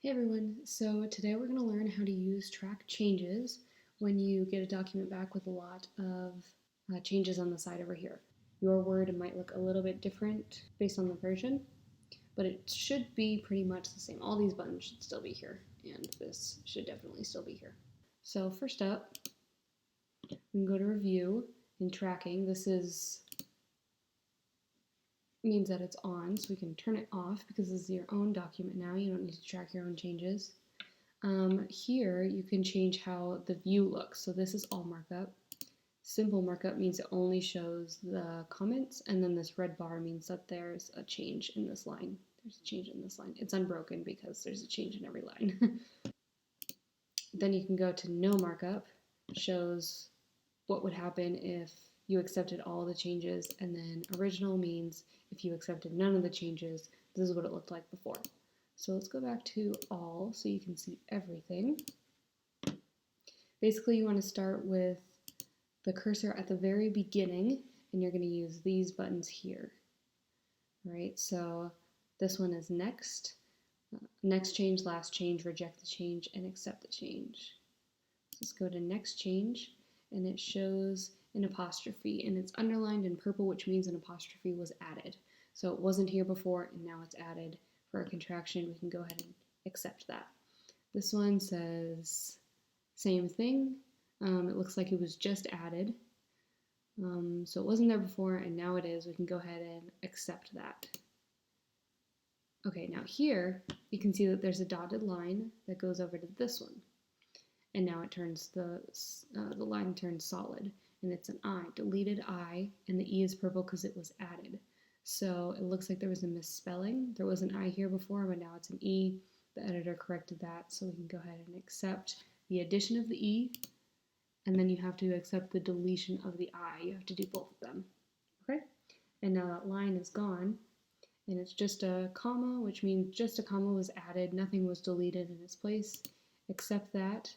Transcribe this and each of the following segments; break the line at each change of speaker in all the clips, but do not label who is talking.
Hey everyone, so today we're going to learn how to use TrackChanges when you get a document back with a lot of changes on the side over here. Your word might look a little bit different based on the version, but it should be pretty much the same. All these buttons should still be here, and this should definitely still be here. So first up, we can go to Review and Tracking. This means that it's on, so we can turn it off because this is your own document now. You don't need to track your own changes. Here you can change how the view looks. So this is all markup. Simple markup means it only shows the comments, and then this red bar means that there's a change in this line. There's a change in this line. It's unbroken because there's a change in every line. Then you can go to no markup, shows what would happen if you accepted all the changes, and then original means if you accepted none of the changes, this is what it looked like before. So let's go back to all so you can see everything. Basically, you want to start with the cursor at the very beginning, and you're going to use these buttons here. All right, so this one is next. Next change, last change, reject the change, and accept the change. So let's go to next change, and it shows an apostrophe, and it's underlined in purple, which means an apostrophe was added. So it wasn't here before, and now it's added. For a contraction, we can go ahead and accept that. This one says same thing. It looks like it was just added. So it wasn't there before, and now it is. We can go ahead and accept that. Okay, now here you can see that there's a dotted line that goes over to this one, and now it turns the line turns solid, and it's an I, deleted I, and the E is purple because it was added. So it looks like there was a misspelling. There was an I here before, but now it's an E. The editor corrected that, so we can go ahead and accept the addition of the E, and then you have to accept the deletion of the I. You have to do both of them. Okay? And now that line is gone, and it's just a comma, which means just a comma was added. Nothing was deleted in its place. Accept that.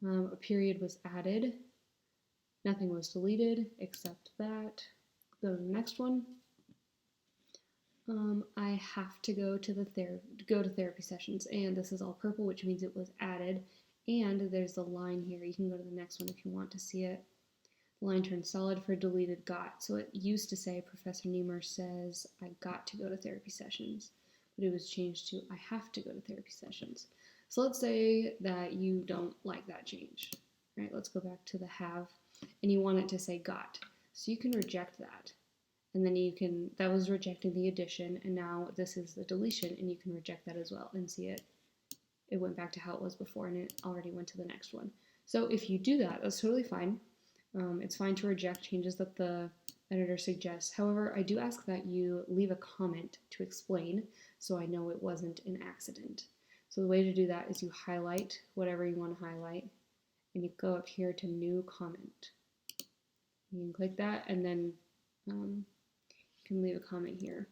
A period was added. Nothing was deleted. Accept that. Go to the next one. I have to go to therapy sessions, and this is all purple, which means it was added. And there's the line here. You can go to the next one if you want to see it. The line turned solid for deleted got. So it used to say Professor Niemer says I got to go to therapy sessions, but it was changed to I have to go to therapy sessions. So let's say that you don't like that change. Right? Let's go back to the have, and you want it to say got. So you can reject that. And then that was rejecting the addition, and now this is the deletion, and you can reject that as well and see it went back to how it was before, and it already went to the next one. So if you do that, that's totally fine. It's fine to reject changes that the editor suggests. However, I do ask that you leave a comment to explain so I know it wasn't an accident. So the way to do that is you highlight whatever you want to highlight, and you go up here to New Comment. You can click that, and then you can leave a comment here.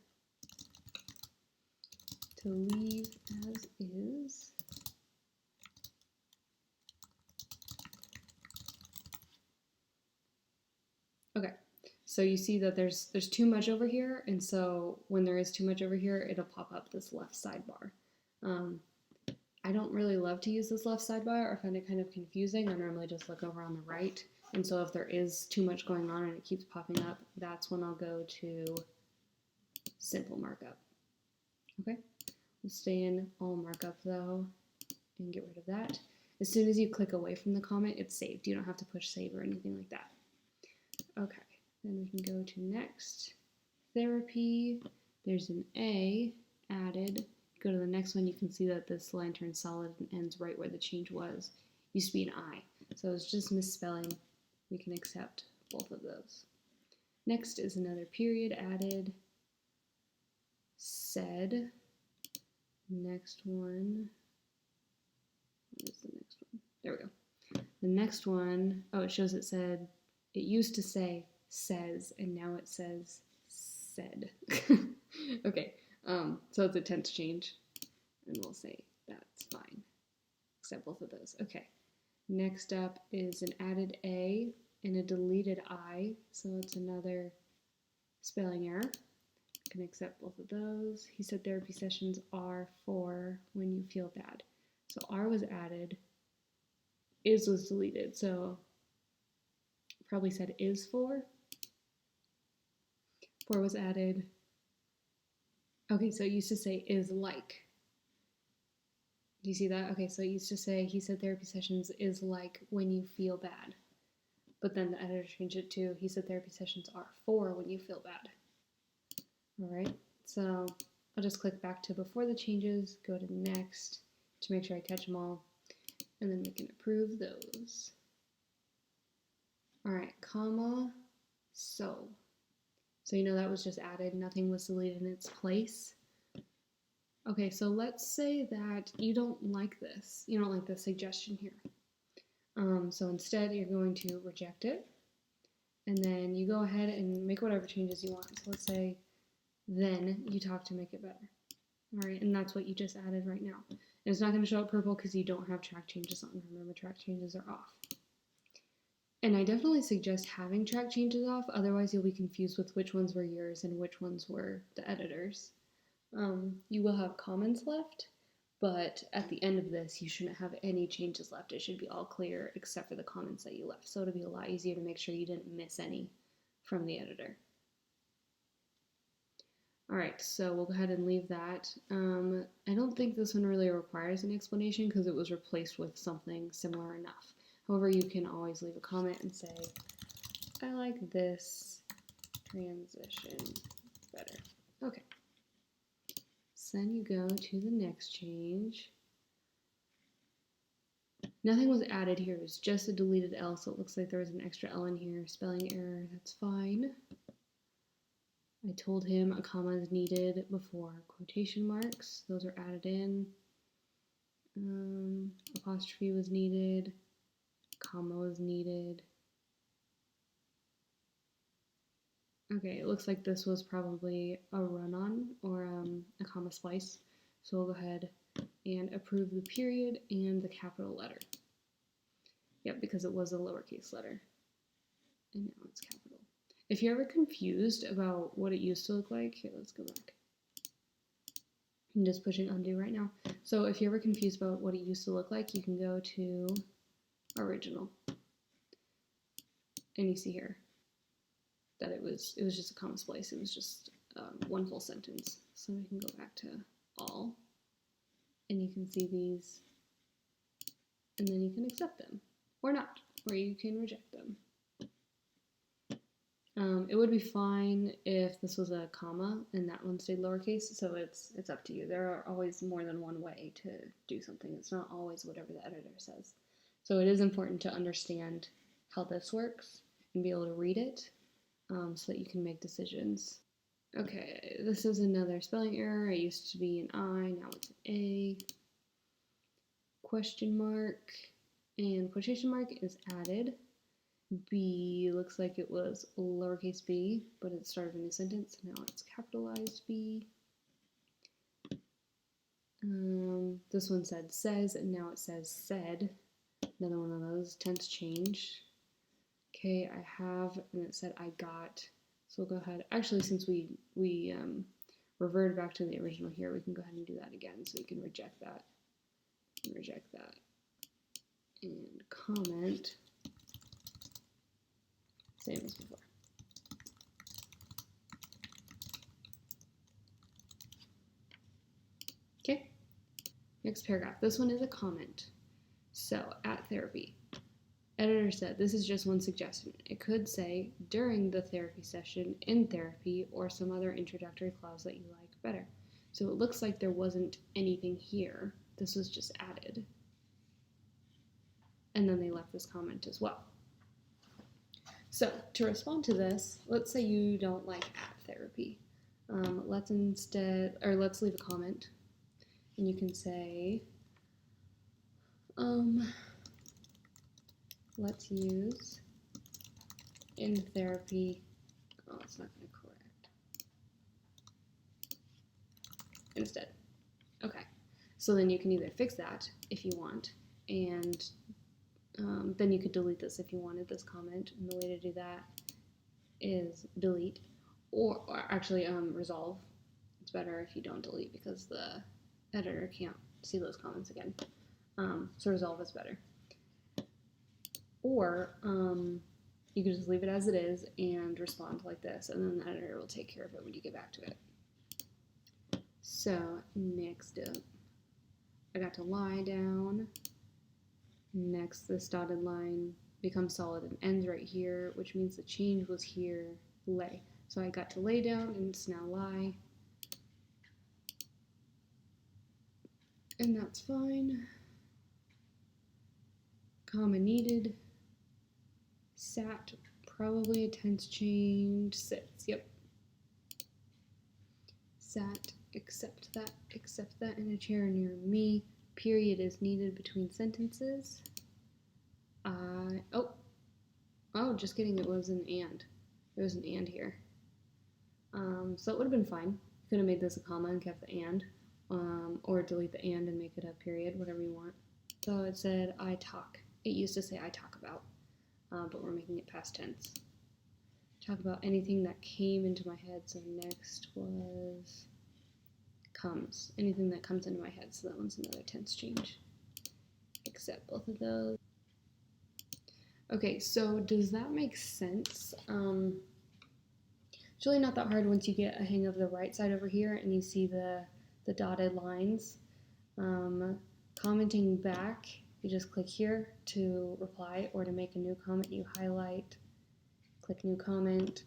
To leave as is. Okay, so you see that there's too much over here, and so when there is too much over here, it'll pop up this left sidebar. I don't really love to use this left sidebar. I find it kind of confusing. I normally just look over on the right, and so if there is too much going on and it keeps popping up, that's when I'll go to simple markup. Okay, we'll stay in all markup though and get rid of that. As soon as you click away from the comment, it's saved. You don't have to push save or anything like that. Okay, then we can go to next. Therapy, there's an A added. Go to the next one, you can see that this line turns solid and ends right where the change was. Used to be an I, so it's just misspelling. We can accept both of those. Next is another period added. Said. Next one. What is the next one? There we go. The next one, oh, it shows it said, it used to say says, and now it says said. Okay, so it's a tense change, and we'll say that's fine. Accept both of those. Okay, next up is an added A and a deleted I, so it's another spelling error. can accept both of those. He said therapy sessions are for when you feel bad. So R was added, is was deleted. So probably said is for. 4 was added. Okay, so it used to say is like. Do you see that? Okay, so it used to say he said therapy sessions is like when you feel bad. But then the editor changed it to he said therapy sessions are for when you feel bad. Alright, so I'll just click back to before the changes, go to next to make sure I catch them all, and then we can approve those. Alright, comma, so. So you know that was just added, nothing was deleted in its place. Okay, so let's say that you don't like this. You don't like the suggestion here. So instead you're going to reject it, and then you go ahead and make whatever changes you want. So let's say then you talk to make it better. All right, and that's what you just added right now. And it's not going to show up purple because you don't have track changes on. Remember, track changes are off. And I definitely suggest having track changes off, otherwise you'll be confused with which ones were yours and which ones were the editor's. You will have comments left, but at the end of this, you shouldn't have any changes left. It should be all clear except for the comments that you left. So it'll be a lot easier to make sure you didn't miss any from the editor. All right, so we'll go ahead and leave that. I don't think this one really requires an explanation because it was replaced with something similar enough. However, you can always leave a comment and say, I like this transition better. Okay. So then you go to the next change. Nothing was added here, it was just a deleted L, so it looks like there was an extra L in here. Spelling error, that's fine. I told him a comma is needed before quotation marks. Those are added in. Apostrophe was needed. Comma was needed. Okay, it looks like this was probably a run-on or a comma splice. So we'll go ahead and approve the period and the capital letter. Yep, because it was a lowercase letter. And now it's capital. If you're ever confused about what it used to look like, here, let's go back. I'm just pushing undo right now. So if you're ever confused about what it used to look like, you can go to original. And you see here that it was just a comma splice. It was just one full sentence. So we can go back to all, and you can see these, and then you can accept them, or not, or you can reject them. It would be fine if this was a comma and that one stayed lowercase, so it's up to you. There are always more than one way to do something. It's not always whatever the editor says. So it is important to understand how this works and be able to read it so that you can make decisions. Okay, this is another spelling error. It used to be an I, now it's an A. Question mark and quotation mark is added. B looks like it was lowercase b, but it started a new sentence. Now it's capitalized B. This one said says, and now it says said. Another one of those, tense change. Okay, I have, and it said I got. So we'll go ahead. Actually, since we reverted back to the original here, we can go ahead and do that again. So we can reject that, and reject that, and comment. Same as before. Okay, next paragraph. This one is a comment. So, at therapy, editor said, this is just one suggestion. It could say, during the therapy session, in therapy, or some other introductory clause that you like better. So it looks like there wasn't anything here. This was just added. And then they left this comment as well. So to respond to this, let's say you don't like at therapy. Let's leave a comment, and you can say, let's use in therapy. Oh, it's not going to correct. Instead. Okay. So then you can either fix that if you want, and then you could delete this if you wanted this comment, and the way to do that is delete, or actually resolve. It's better if you don't delete because the editor can't see those comments again. So resolve is better. Or you can just leave it as it is and respond like this, and then the editor will take care of it when you get back to it. So next up, I got to lie down. Next, this dotted line becomes solid and ends right here, which means the change was here, lay. So I got to lay down and it's now lie. And that's fine. Comma needed. Sat, probably a tense change. Sits, yep. Sat, accept that in a chair near me. Period is needed between sentences. Oh, just kidding, it was an and. There was an and here. So it would have been fine. You could have made this a comma and kept the and, or delete the and make it a period, whatever you want. So it said, I talk. It used to say I talk about, but we're making it past tense. Talk about anything that came into my head. So next was comes. Anything that comes into my head. So that one's another tense change. Accept both of those. Okay, so does that make sense? It's really not that hard once you get a hang of the right side over here and you see the dotted lines. Commenting back, you just click here to reply, or to make a new comment, you highlight, click new comment.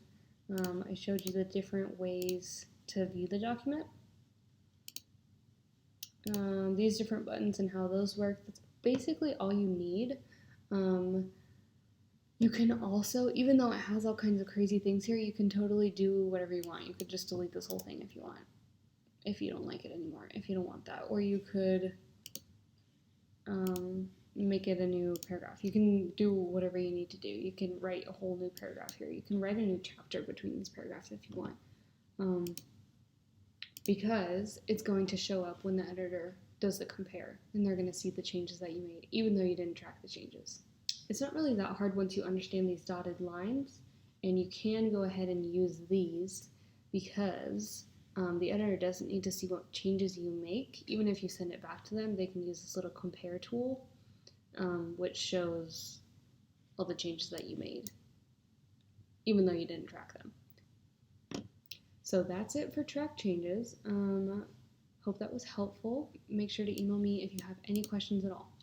I showed you the different ways to view the document. These different buttons and how those work, that's basically all you need. You can also, even though it has all kinds of crazy things here, you can totally do whatever you want. You could just delete this whole thing if you want, if you don't like it anymore, if you don't want that. Or you could make it a new paragraph. You can do whatever you need to do. You can write a whole new paragraph here. You can write a new chapter between these paragraphs if you want. Because it's going to show up when the editor does the compare, and they're going to see the changes that you made, even though you didn't track the changes. It's not really that hard once you understand these dotted lines, and you can go ahead and use these because the editor doesn't need to see what changes you make. Even if you send it back to them, they can use this little compare tool, which shows all the changes that you made, even though you didn't track them. So that's it for track changes. Hope that was helpful. Make sure to email me if you have any questions at all.